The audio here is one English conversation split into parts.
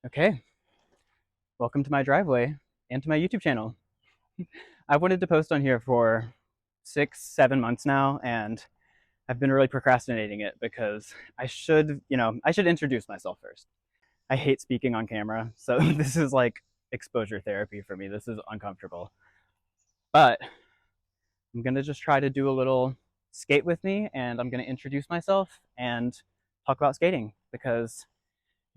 Okay, welcome to my driveway and to my YouTube channel. I've wanted to post on here for 6, 7 months now, and I've been really procrastinating it because I should introduce myself first. I hate speaking on camera, so this is like exposure therapy for me. This is uncomfortable. But I'm gonna just try to do a little skate with me, and I'm gonna introduce myself and talk about skating because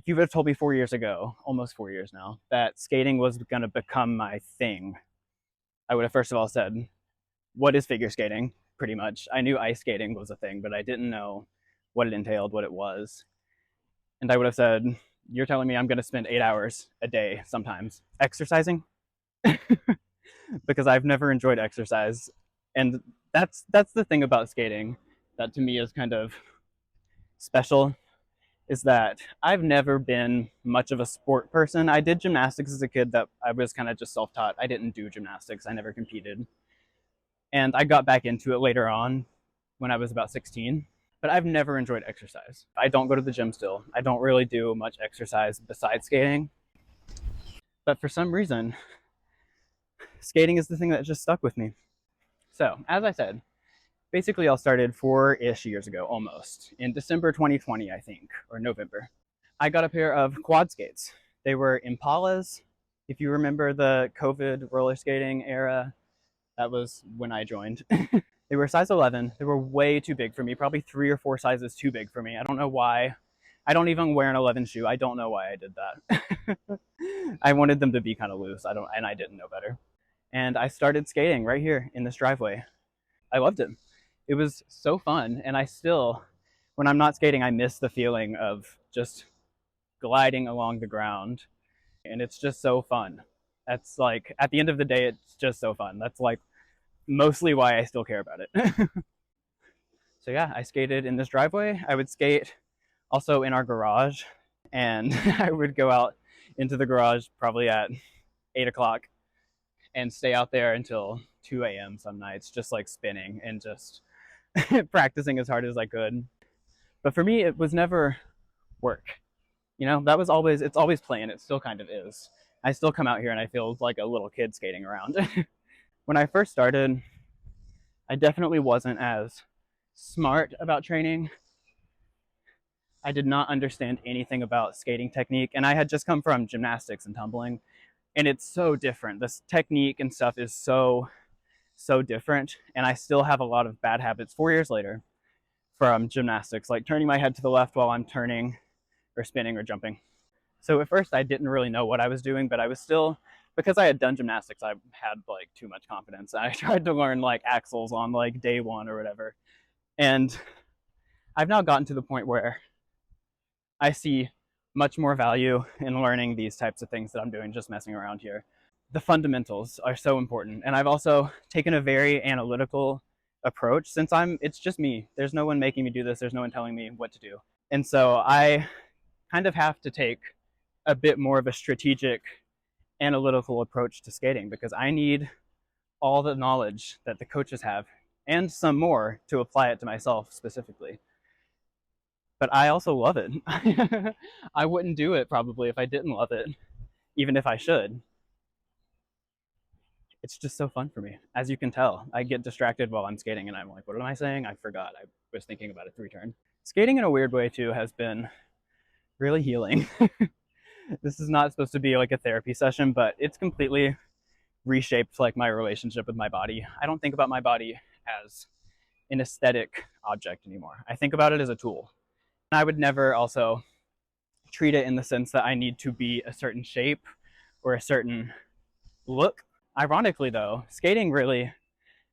if you would have told me 4 years ago, almost 4 years now, that skating was going to become my thing, I would have first of all said, what is figure skating? Pretty much. I knew ice skating was a thing, but I didn't know what it entailed, what it was. And I would have said, you're telling me I'm going to spend 8 hours a day sometimes exercising? Because I've never enjoyed exercise. And that's the thing about skating that to me is kind of special, is that I've never been much of a sport person. I did gymnastics as a kid that I was kind of just self-taught. I didn't do gymnastics. I never competed. And I got back into it later on when I was about 16. But I've never enjoyed exercise. I don't go to the gym still. I don't really do much exercise besides skating. But for some reason, skating is the thing that just stuck with me. So, as I said, basically all started 4-ish years ago, almost. In December 2020, I think, or November. I got a pair of quad skates. They were Impalas. If you remember the COVID roller skating era, that was when I joined. They were size 11. They were way too big for me, probably 3 or 4 sizes too big for me. I don't know why. I don't even wear an 11 shoe. I don't know why I did that. I wanted them to be kind of loose. And I didn't know better. And I started skating right here in this driveway. I loved it. It was so fun. And I still, when I'm not skating, I miss the feeling of just gliding along the ground, and it's just so fun. That's like, at the end of the day, it's just so fun. That's like mostly why I still care about it. So yeah, I skated in this driveway. I would skate also in our garage, and I would go out into the garage probably at 8 o'clock and stay out there until 2 a.m. some nights, just like spinning and just practicing as hard as I could. But for me, it was never work. That was always, it's always playing. It still kind of is. I still come out here and I feel like a little kid skating around. When I first started, I definitely wasn't as smart about training. I did not understand anything about skating technique, and I had just come from gymnastics and tumbling, and it's so different. This technique and stuff is so different, and I still have a lot of bad habits 4 years later from gymnastics, like turning my head to the left while I'm turning or spinning or jumping. So at first I didn't really know what I was doing, but I was still, because I had done gymnastics, I had like too much confidence. I tried to learn like axles on like day one or whatever. And I've now gotten to the point where I see much more value in learning these types of things that I'm doing, just messing around here. The fundamentals are so important. And I've also taken a very analytical approach since it's just me. There's no one making me do this. There's no one telling me what to do. And so I kind of have to take a bit more of a strategic, analytical approach to skating because I need all the knowledge that the coaches have and some more to apply it to myself specifically. But I also love it. I wouldn't do it probably if I didn't love it, even if I should. It's just so fun for me. As you can tell, I get distracted while I'm skating and I'm like, what am I saying? I forgot. I was thinking about a 3-turn. Skating in a weird way too has been really healing. This is not supposed to be like a therapy session, but it's completely reshaped like my relationship with my body. I don't think about my body as an aesthetic object anymore. I think about it as a tool. And I would never also treat it in the sense that I need to be a certain shape or a certain look. Ironically though, skating really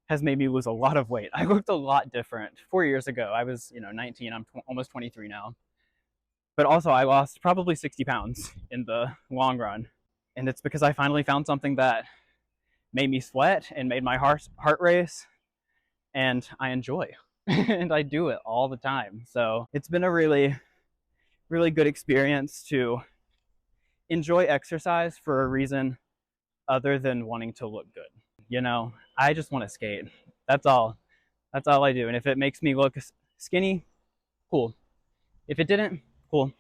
has made me lose a lot of weight. I looked a lot different 4 years ago. I was 19. I'm almost 23 now. But also I lost probably 60 pounds in the long run. And it's because I finally found something that made me sweat and made my heart race, and I enjoy. And I do it all the time. So it's been a really, really good experience to enjoy exercise for a reason other than wanting to look good. I just want to skate. That's all. That's all I do. And if it makes me look skinny, cool. If it didn't, cool.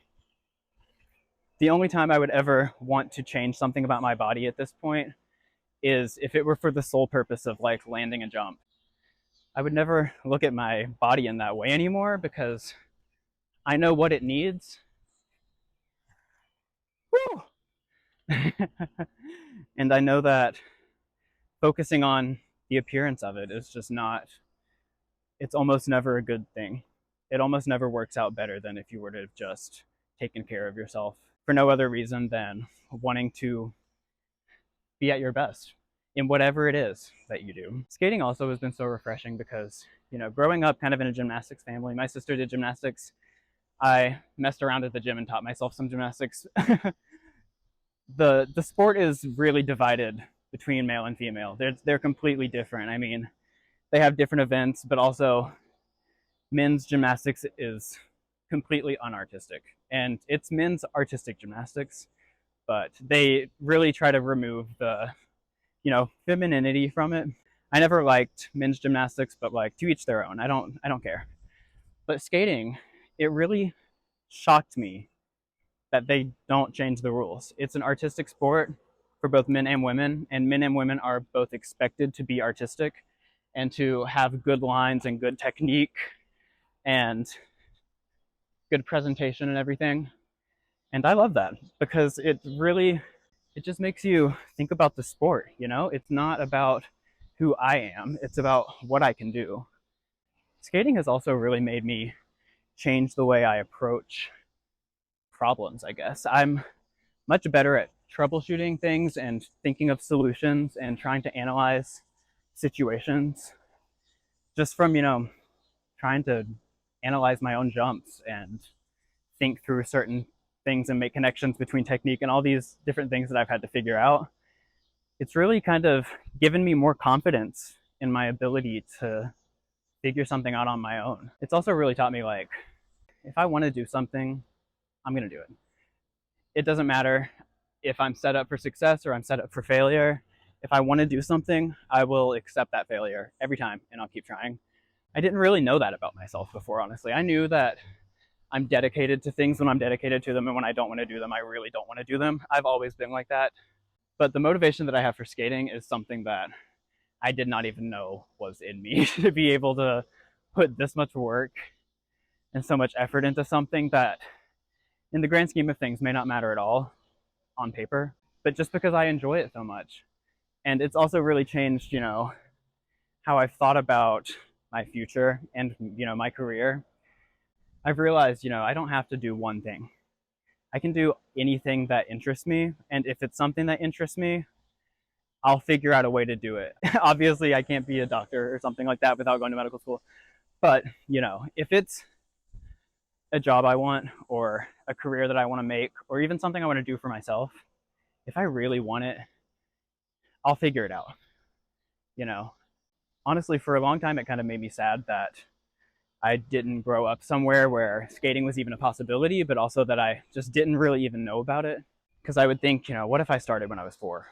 The only time I would ever want to change something about my body at this point is if it were for the sole purpose of like landing a jump. I would never look at my body in that way anymore because I know what it needs. Woo! And I know that focusing on the appearance of it is just not, it's almost never a good thing. It almost never works out better than if you were to have just taken care of yourself for no other reason than wanting to be at your best in whatever it is that you do. Skating also has been so refreshing because, you know, growing up kind of in a gymnastics family, my sister did gymnastics. I messed around at the gym and taught myself some gymnastics. The sport is really divided between male and female. They're completely different. I mean, they have different events, but also men's gymnastics is completely unartistic. And it's men's artistic gymnastics, but they really try to remove the, you know, femininity from it. I never liked men's gymnastics, but like to each their own. I don't care. But skating, it really shocked me that they don't change the rules. It's an artistic sport for both men and men and women are both expected to be artistic and to have good lines and good technique and good presentation and everything. And I love that because it really, it just makes you think about the sport, you know? It's not about who I am, it's about what I can do. Skating has also really made me change the way I approach problems, I guess. I'm much better at troubleshooting things and thinking of solutions and trying to analyze situations just from, you know, trying to analyze my own jumps and think through certain things and make connections between technique and all these different things that I've had to figure out. It's really kind of given me more confidence in my ability to figure something out on my own. It's also really taught me, like, if I want to do something, I'm going to do it. It doesn't matter if I'm set up for success or I'm set up for failure. If I want to do something, I will accept that failure every time and I'll keep trying. I didn't really know that about myself before, honestly. I knew that I'm dedicated to things when I'm dedicated to them, and when I don't want to do them, I really don't want to do them. I've always been like that. But the motivation that I have for skating is something that I did not even know was in me to be able to put this much work and so much effort into something that, in the grand scheme of things, may not matter at all on paper, but just because I enjoy it so much. And it's also really changed, you know, how I've thought about my future and, you know, my career. I've realized, you know, I don't have to do one thing. I can do anything that interests me. And if it's something that interests me, I'll figure out a way to do it. Obviously, I can't be a doctor or something like that without going to medical school. But, you know, if it's a job I want or a career that I want to make or even something I want to do for myself, if I really want it, I'll figure it out. You know, honestly, for a long time, it kind of made me sad that I didn't grow up somewhere where skating was even a possibility, but also that I just didn't really even know about it. Because I would think, you know, what if I started when I was 4?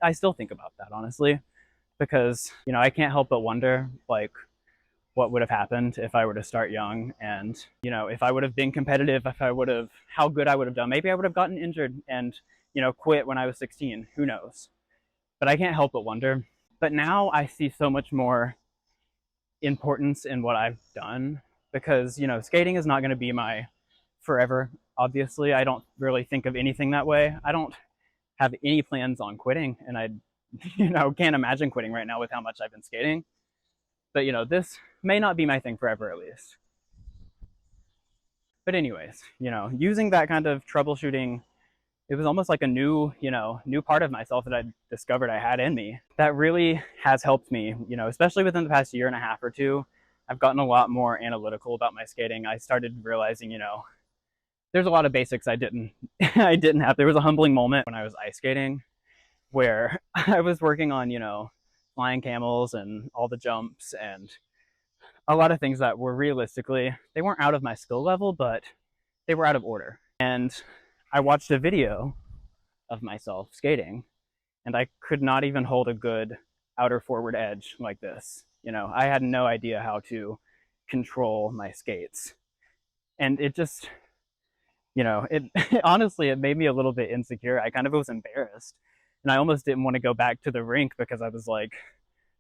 I still think about that, honestly, because, you know, I can't help but wonder, like, what would have happened if I were to start young, and, you know, if I would have been competitive, if I would have, how good I would have done. Maybe I would have gotten injured and, you know, quit when I was 16. Who knows? But I can't help but wonder. But now I see so much more importance in what I've done because, you know, skating is not going to be my forever. Obviously, I don't really think of anything that way. I don't have any plans on quitting, and I, you know, can't imagine quitting right now with how much I've been skating. But, you know, this may not be my thing forever, at least. But anyways, you know, using that kind of troubleshooting, it was almost like a new, you know, new part of myself that I discovered I had in me that really has helped me, you know, especially within the past year and a half or two. I've gotten a lot more analytical about my skating. I started realizing, you know, there's a lot of basics I didn't I didn't have. There was a humbling moment when I was ice skating where I was working on, you know, flying camels and all the jumps and a lot of things that were realistically, they weren't out of my skill level, but they were out of order. And I watched a video of myself skating, and I could not even hold a good outer forward edge like this. You know, I had no idea how to control my skates. And it just, it honestly, it made me a little bit insecure. I kind of was embarrassed, and I almost didn't want to go back to the rink because I was like,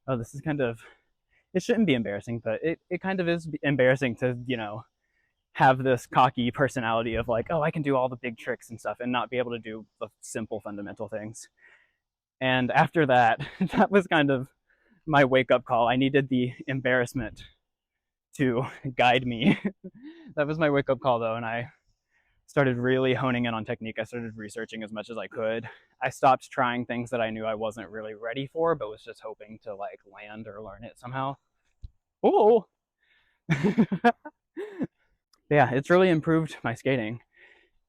oh, this is kind of, it shouldn't be embarrassing, but it kind of is embarrassing to, have this cocky personality of like, oh, I can do all the big tricks and stuff and not be able to do the simple fundamental things. And after that, that was kind of my wake up call. I needed the embarrassment to guide me. That was my wake up call though, and I started really honing in on technique. I started researching as much as I could. I stopped trying things that I knew I wasn't really ready for, but was just hoping to like land or learn it somehow. Oh, yeah, it's really improved my skating.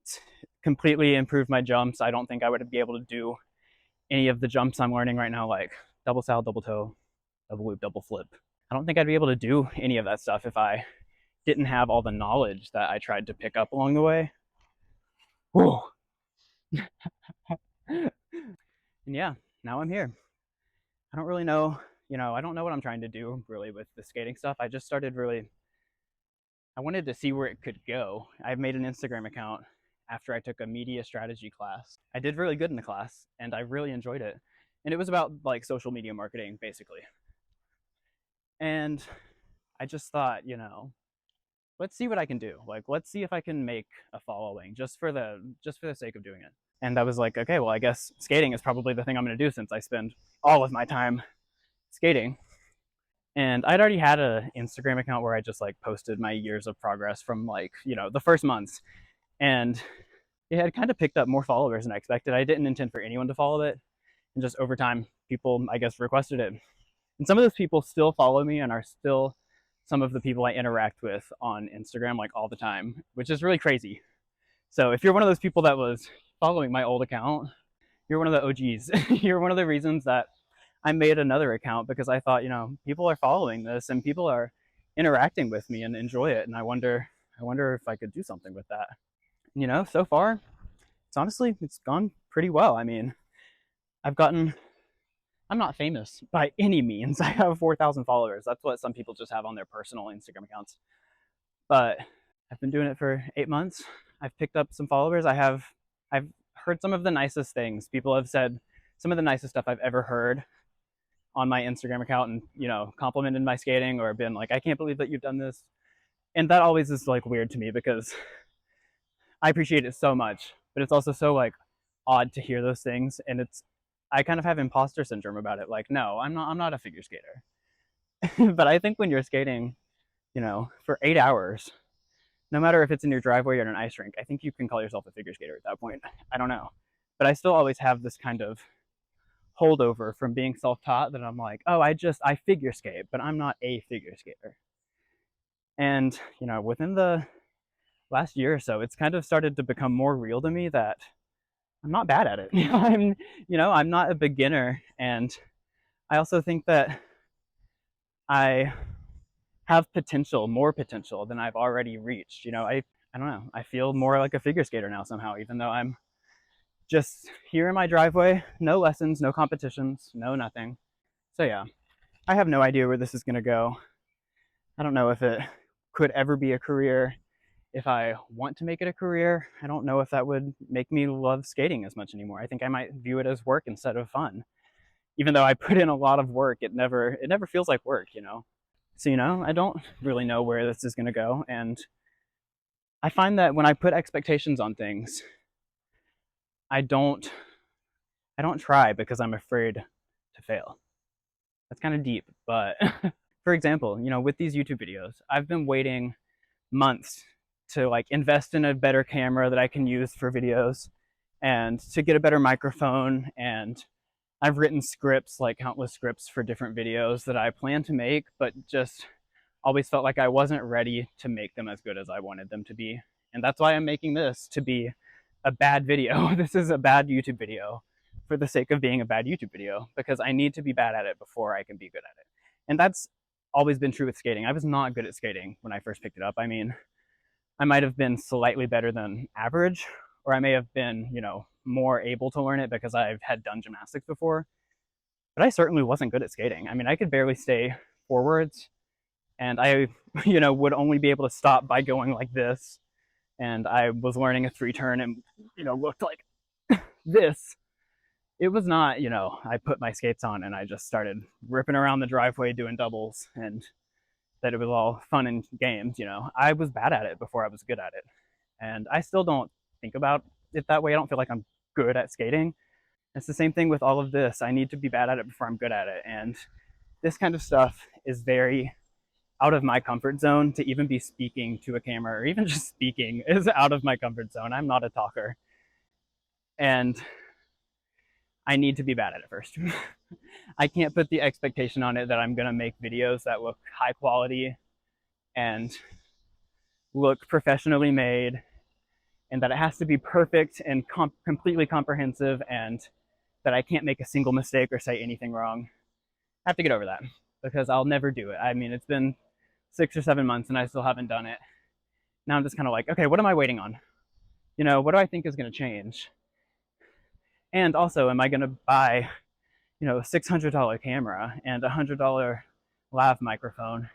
It's completely improved my jumps. I don't think I would be able to do any of the jumps I'm learning right now, like double salto, double toe, double loop, double flip. I don't think I'd be able to do any of that stuff if I didn't have all the knowledge that I tried to pick up along the way. Whoa. And yeah, now I'm here. I don't really know, I don't know what I'm trying to do really with the skating stuff. I just started really, I wanted to see where it could go. I've made an Instagram account after I took a media strategy class. I did really good in the class and I really enjoyed it. And it was about like social media marketing basically. And I just thought, let's see what I can do. Like, let's see if I can make a following just for the sake of doing it. And I was like, okay, well, I guess skating is probably the thing I'm going to do since I spend all of my time skating. And I'd already had an Instagram account where I just like posted my years of progress from like, the first months. And it had kind of picked up more followers than I expected. I didn't intend for anyone to follow it. And just over time, people, I guess, requested it. And some of those people still follow me and are still some of the people I interact with on Instagram like all the time, which is really crazy. So if you're one of those people that was following my old account, you're one of the OGs. You're one of the reasons that I made another account because I thought, people are following this and people are interacting with me and enjoy it. And I wonder if I could do something with that. So far, it's gone pretty well. I mean, I've gotten, I'm not famous by any means. I have 4,000 followers. That's what some people just have on their personal Instagram accounts. But I've been doing it for 8 months. I've picked up some followers. I've heard some of the nicest things. People have said some of the nicest stuff I've ever heard on my Instagram account and, complimented my skating or been like, I can't believe that you've done this. And that always is like weird to me because I appreciate it so much, but it's also so like odd to hear those things. And I kind of have imposter syndrome about it. Like, no, I'm not a figure skater. But I think when you're skating, for 8 hours, no matter if it's in your driveway or in an ice rink, I think you can call yourself a figure skater at that point. I don't know. But I still always have this kind of holdover from being self-taught that I'm like, oh, I figure skate, but I'm not a figure skater. And, within the last year or so, it's kind of started to become more real to me that I'm not bad at it. I'm not a beginner. And I also think that I have potential, more potential than I've already reached. I don't know. I feel more like a figure skater now somehow, even though I'm just here in my driveway, no lessons, no competitions, no nothing. So yeah, I have no idea where this is going to go. I don't know if it could ever be a career. If I want to make it a career, I don't know if that would make me love skating as much anymore. I think I might view it as work instead of fun. Even though I put in a lot of work, it never feels like work. So, I don't really know where this is going to go. And I find that when I put expectations on things, I don't try because I'm afraid to fail. That's kind of deep, but for example, with these YouTube videos, I've been waiting months to like invest in a better camera that I can use for videos and to get a better microphone. And I've written scripts, like countless scripts for different videos that I plan to make, but just always felt like I wasn't ready to make them as good as I wanted them to be. And that's why I'm making this to be a bad video. This is a bad YouTube video for the sake of being a bad YouTube video because I need to be bad at it before I can be good at it. And that's always been true with skating. I was not good at skating when I first picked it up. I mean, I might have been slightly better than average, or I may have been, more able to learn it because I've had done gymnastics before. But I certainly wasn't good at skating. I mean, I could barely stay forwards, and I, would only be able to stop by going like this. and I was learning a 3-turn and, looked like this. It was not, I put my skates on and I just started ripping around the driveway doing doubles and that it was all fun and games. I was bad at it before I was good at it. And I still don't think about it that way. I don't feel like I'm good at skating. It's the same thing with all of this. I need to be bad at it before I'm good at it. And this kind of stuff is very out of my comfort zone. To even be speaking to a camera or even just speaking is out of my comfort zone. I'm not a talker. And I need to be bad at it first. I can't put the expectation on it that I'm going to make videos that look high quality and look professionally made, and that it has to be perfect and completely comprehensive, and that I can't make a single mistake or say anything wrong. I have to get over that because I'll never do it. I mean, it's been 6 or 7 months and I still haven't done it. Now I'm just kind of like, okay, what am I waiting on? What do I think is going to change? And also, am I going to buy, a $600 camera and a $100 lav microphone?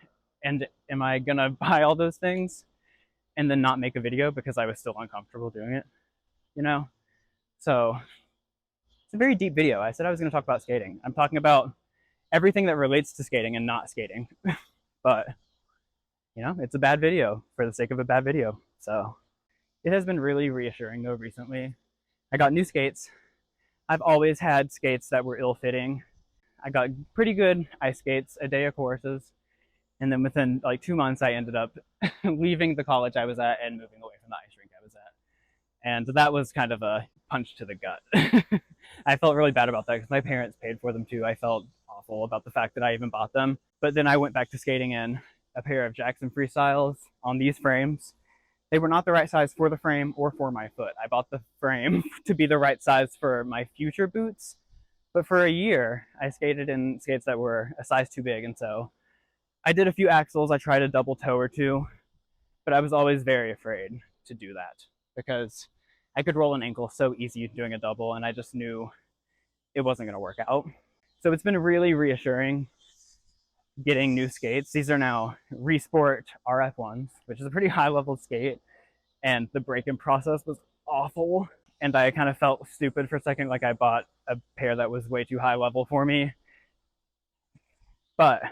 And am I going to buy all those things and then not make a video because I was still uncomfortable doing it? So it's a very deep video. I said I was going to talk about skating. I'm talking about everything that relates to skating and not skating. But, it's a bad video for the sake of a bad video. So it has been really reassuring, though, recently. I got new skates. I've always had skates that were ill-fitting. I got pretty good ice skates, a day of courses. And then within like 2 months, I ended up leaving the college I was at and moving away from the ice rink I was at. And that was kind of a punch to the gut. I felt really bad about that because my parents paid for them too. I felt awful about the fact that I even bought them. But then I went back to skating in a pair of Jackson Freestyles on these frames. They were not the right size for the frame or for my foot. I bought the frame to be the right size for my future boots. But for a year, I skated in skates that were a size too big. And so I did a few axles. I tried a double toe or two, but I was always very afraid to do that because I could roll an ankle so easy doing a double, and I just knew it wasn't going to work out. So it's been really reassuring getting new skates. These are now Resport RF1s, which is a pretty high level skate, and the break-in process was awful. And I kind of felt stupid for a second, like I bought a pair that was way too high level for me. But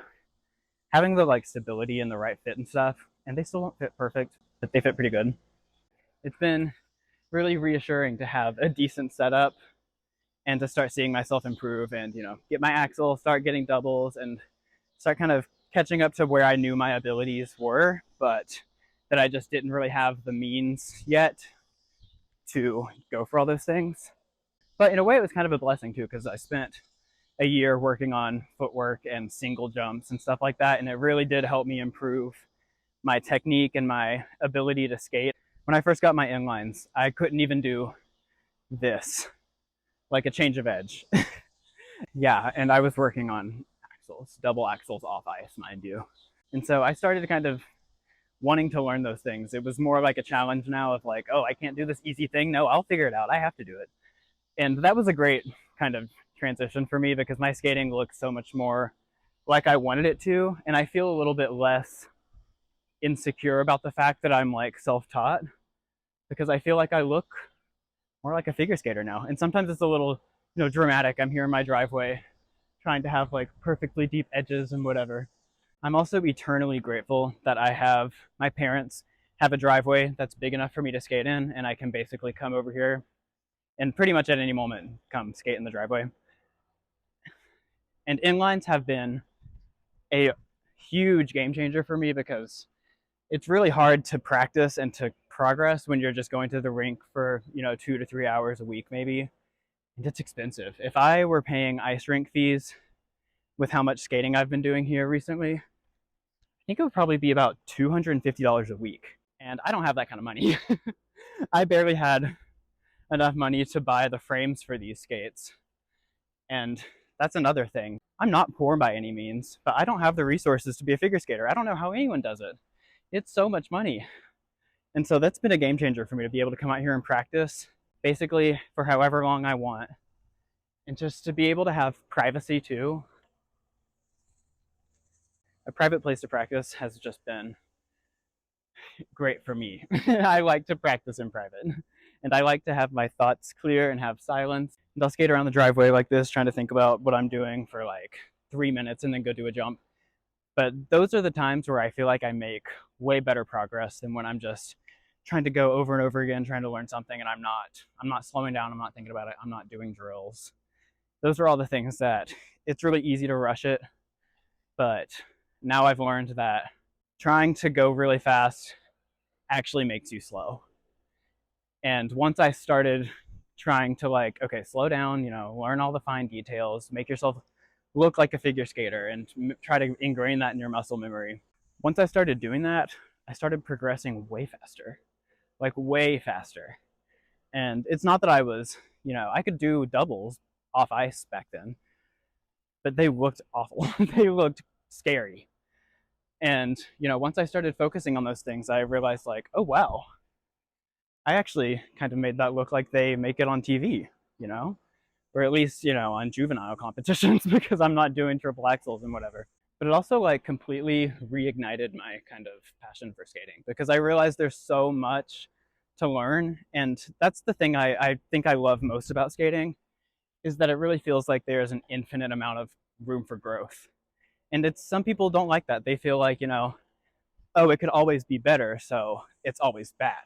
having the stability and the right fit and stuff, and they still don't fit perfect, but they fit pretty good. It's been really reassuring to have a decent setup and to start seeing myself improve and, get my axle, start getting doubles, and start kind of catching up to where I knew my abilities were, but that I just didn't really have the means yet to go for all those things. But in a way, it was kind of a blessing too, because I spent a year working on footwork and single jumps and stuff like that, and it really did help me improve my technique and my ability to skate. When I first got my inlines, I couldn't even do this, like a change of edge. Yeah, and I was working on axles, double axles off ice, mind you. And so I started kind of wanting to learn those things. It was more like a challenge now of like, oh, I can't do this easy thing. No, I'll figure it out. I have to do it. And that was a great kind of transition for me because my skating looks so much more like I wanted it to. And I feel a little bit less insecure about the fact that I'm self-taught, because I feel like I look more like a figure skater now. And sometimes it's a little, dramatic. I'm here in my driveway trying to have perfectly deep edges and whatever. I'm also eternally grateful that my parents have a driveway that's big enough for me to skate in, and I can basically come over here and pretty much at any moment come skate in the driveway. And inlines have been a huge game changer for me because it's really hard to practice and to progress when you're just going to the rink for 2 to 3 hours a week maybe, and it's expensive. If I were paying ice rink fees with how much skating I've been doing here recently, I think it would probably be about $250 a week, and I don't have that kind of money. I barely had enough money to buy the frames for these skates, and that's another thing. I'm not poor by any means, but I don't have the resources to be a figure skater. I don't know how anyone does it. It's so much money. And so that's been a game changer for me to be able to come out here and practice basically for however long I want. And just to be able to have privacy too. A private place to practice has just been great for me. I like to practice in private. And I like to have my thoughts clear and have silence. And I'll skate around the driveway like this, trying to think about what I'm doing for like 3 minutes and then go do a jump. But those are the times where I feel like I make way better progress than when I'm just trying to go over and over again, trying to learn something, and I'm not slowing down, I'm not thinking about it, I'm not doing drills. Those are all the things that it's really easy to rush it, but now I've learned that trying to go really fast actually makes you slow. And once I started trying to like, okay, slow down, learn all the fine details, make yourself look like a figure skater and try to ingrain that in your muscle memory. Once I started doing that, I started progressing way faster, like way faster. And it's not that I was, I could do doubles off ice back then, but they looked awful. They looked scary. And, once I started focusing on those things, I realized like, oh wow, I actually kind of made that look like they make it on TV, you know, or at least, on juvenile competitions because I'm not doing triple axels and whatever. But it also like completely reignited my kind of passion for skating because I realized there's so much to learn. And that's the thing I think I love most about skating is that it really feels like there's an infinite amount of room for growth. And it's some people don't like that. They feel like, oh, it could always be better, so it's always bad.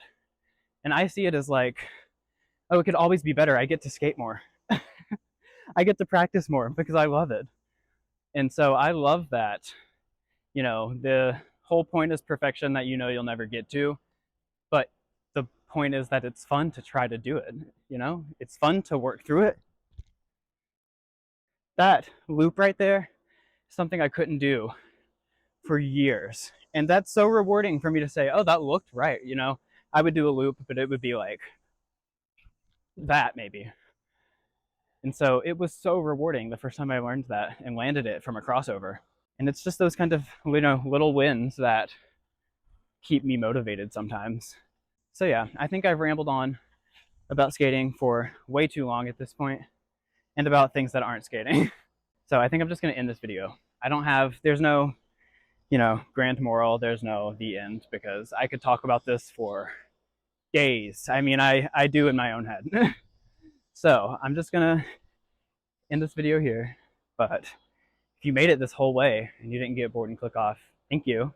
And I see it as like, oh, it could always be better. I get to skate more. I get to practice more because I love it. And so I love that, the whole point is perfection that you'll never get to. But the point is that it's fun to try to do it, It's fun to work through it. That loop right there, something I couldn't do for years. And that's so rewarding for me to say, oh, that looked right, I would do a loop, but it would be like that maybe. And so it was so rewarding the first time I learned that and landed it from a crossover. And it's just those kind of, little wins that keep me motivated sometimes. So yeah, I think I've rambled on about skating for way too long at this point and about things that aren't skating. So I think I'm just going to end this video. There's no, grand moral, there's no the end, because I could talk about this for days. I mean, I do in my own head. So I'm just going to end this video here. But if you made it this whole way and you didn't get bored and click off, thank you.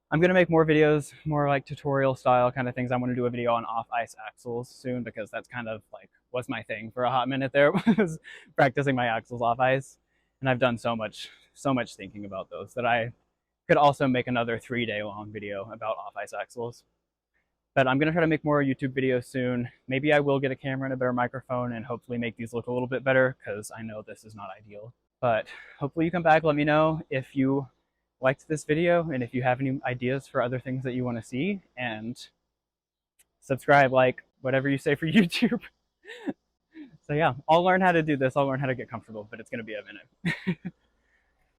I'm going to make more videos, more like tutorial style kind of things. I want to do a video on off ice axles soon because that's kind of like was my thing for a hot minute there, was practicing my axles off ice. And I've done so much thinking about those that I could also make another 3-day long video about off ice axles. But I'm going to try to make more YouTube videos soon. Maybe I will get a camera and a better microphone and hopefully make these look a little bit better because I know this is not ideal. But hopefully you come back, let me know if you liked this video and if you have any ideas for other things that you want to see, and subscribe, like, whatever you say for YouTube. So yeah, I'll learn how to do this. I'll learn how to get comfortable, but it's going to be a minute.